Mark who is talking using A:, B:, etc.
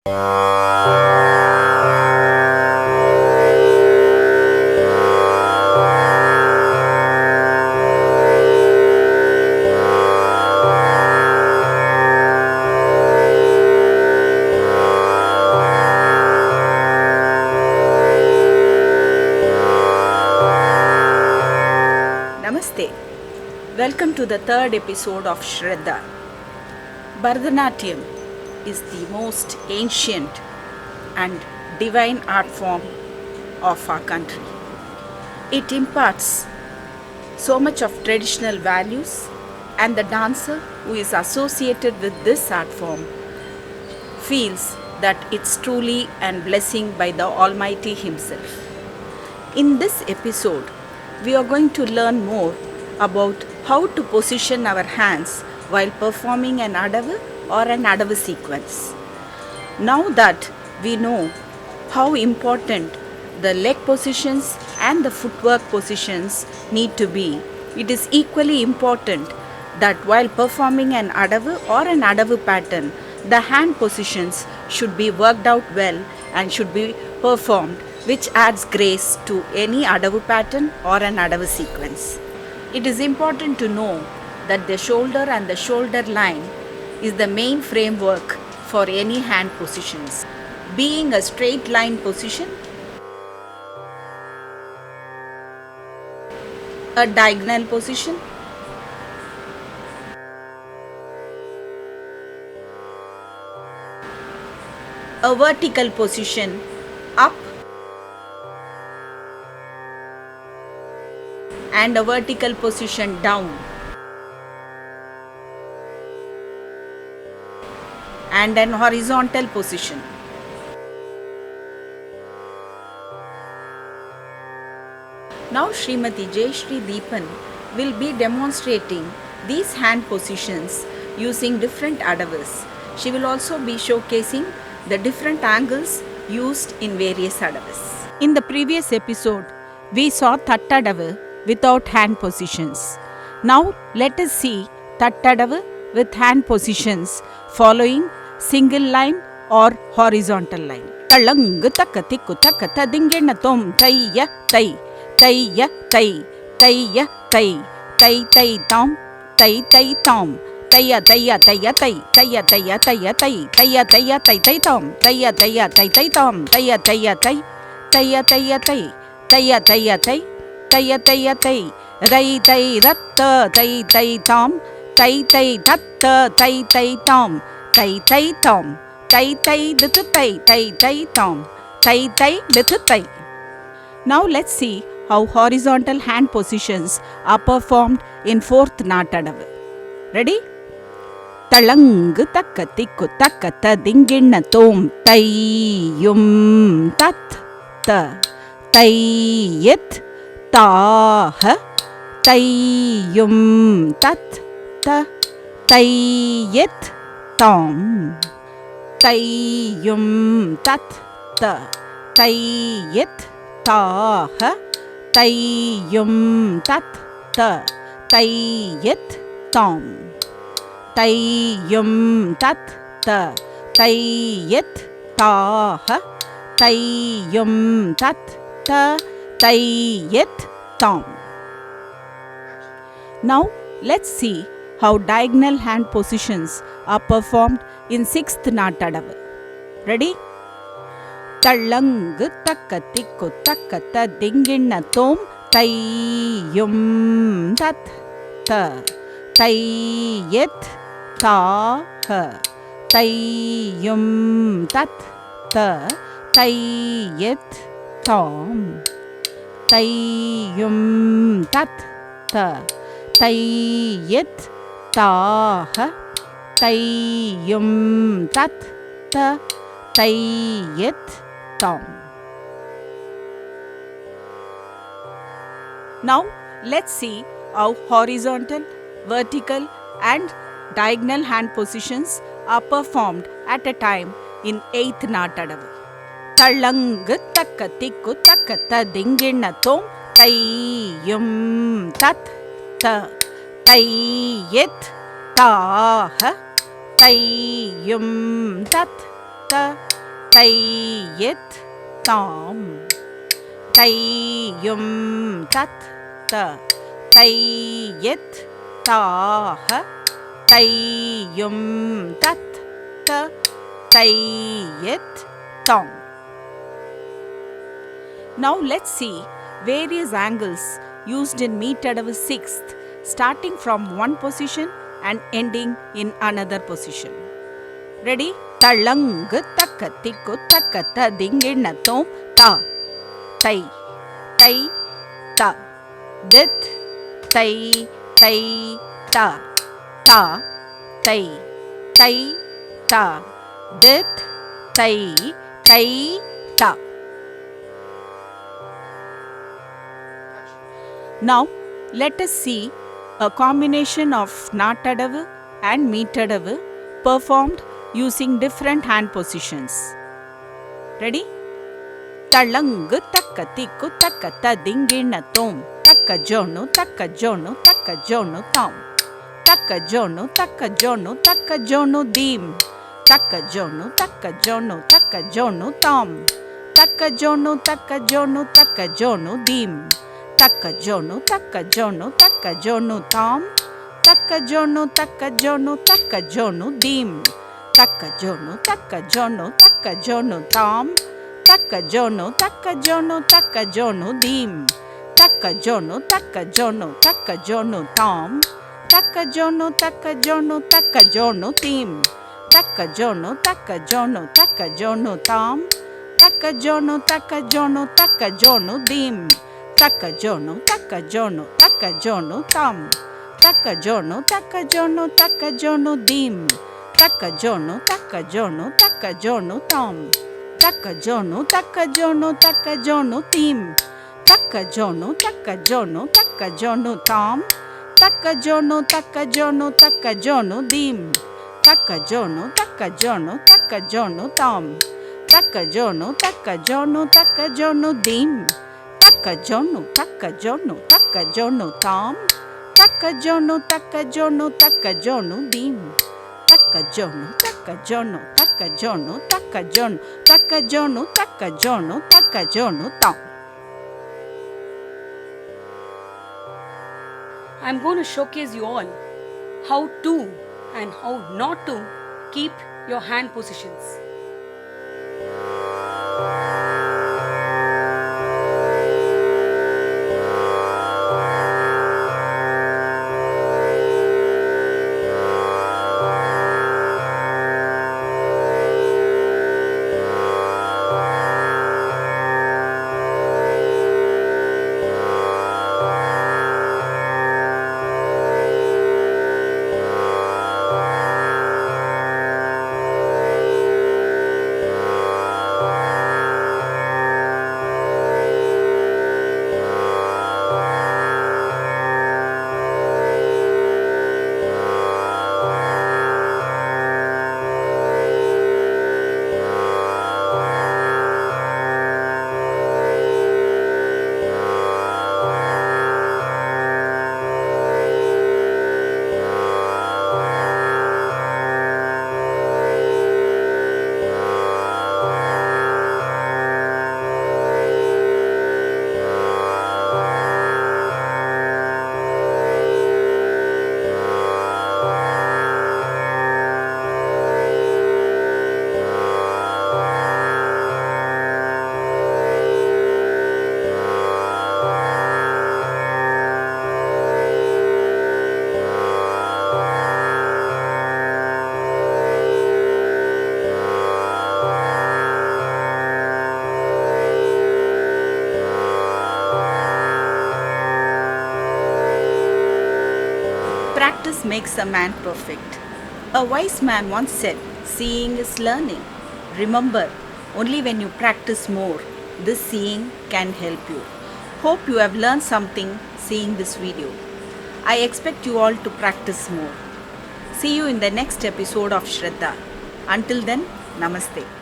A: Namaste. Welcome to the third episode of Shraddha. Bharatanatyam is the most ancient and divine art form of our country. It imparts so much of traditional values, and the dancer who is associated with this art form feels that it's truly a blessing by the Almighty Himself. In this episode, we are going to learn more about how to position our hands while performing an adavu or an adavu sequence. Now that we know how important the leg positions and the footwork positions need to be, it is equally important that while performing an adavu or an adavu pattern, the hand positions should be worked out well and should be performed, which adds grace to any adavu pattern or an adavu sequence. It is important to know that the shoulder and the shoulder line is the main framework for any hand positions. Being a straight line position, a diagonal position, a vertical position up, and a vertical position down, and an horizontal position. Now Srimati Jayashree Deepan will be demonstrating these hand positions using different adavus. She will also be showcasing the different angles used in various adavus. In the previous episode, we saw Tattadavu without hand positions. Now let us see Tattadavu with hand positions following single line or horizontal line. Talangu takatiku takata dingena tom tayya tay tayya tay tayya tay tay tay tom tay tay tom tayya tayya tayya tay tayya tayya tayya tay tayya tayya tay tay tom tayya tayya tay tay tom tayya tayya tay tayya tayya tay tayya tayya tay tayya tayya tay rai tay ratta tay tay tom tay tay tatta tay tay tom tay tay tom tay tay little tay tay tay tom tay tay little tay. Now let's see how horizontal hand positions are performed in fourth Nattadavu. Ready? Talangu takatiku takata dingina tom tayyum tat ta tayyet taha tayyum tat ta tayyet tom tayyum tat ta tayyet taha tayyum tat ta tayyet tom tayyum tat ta tayyet taha tayyum tat ta tayyet tom. Now let's see how diagonal hand positions are performed in sixth Nattadavu. Ready? Talangu takatiku takata dingina tom tayyum tat ta tayyet taha tayyum tat ta tayyet tom tayyum tat ta tayyet taha tayyum tat ta tayyet tom. Now let's see how horizontal, vertical and diagonal hand positions are performed at a time in 8th Nattadavu. Talangu takatiku takata dingina tom tayyum tat ta tayyet taha tayyum tat ta தையத் தாம் தையும் தத் த தையத் தாஹ தையும் தத் த தையத் தாம். Now let's see various angles used in meetadavu sixth, starting from one position and ending in another position. Ready? Talangu takatiku takata dinginnathom ta tai tai ta dit tai tai ta ta tai tai ta dit tai tai ta. Now let us see a combination of naatadavu and meetadavu performed using different hand positions. Ready? Talangu takatiku takata dinginnathom takka jonu tam takka jonu dim takka jonu tam takka jonu dim takka jonu tam takka jonu dim takka jonu tam takka jonu dim takka jonu tam takka jonu dim takka jonu tam takka jonu dim takka jonu tam takka jonu dim takka jonu tam takka jonu dim takka jonu tam takka jonu dim takka jonu tam takka jonu dim takka jonu tam takka jonu dim takka jonu tam.
B: I'm going to showcase you all how to and how not to keep your hand positions.
A: Practice makes a man perfect. A wise man once said, seeing is learning. Remember, only when you practice more, this seeing can help you. Hope you have learned something seeing this video. I expect you all to practice more. See you in the next episode of Shraddha. Until then, Namaste.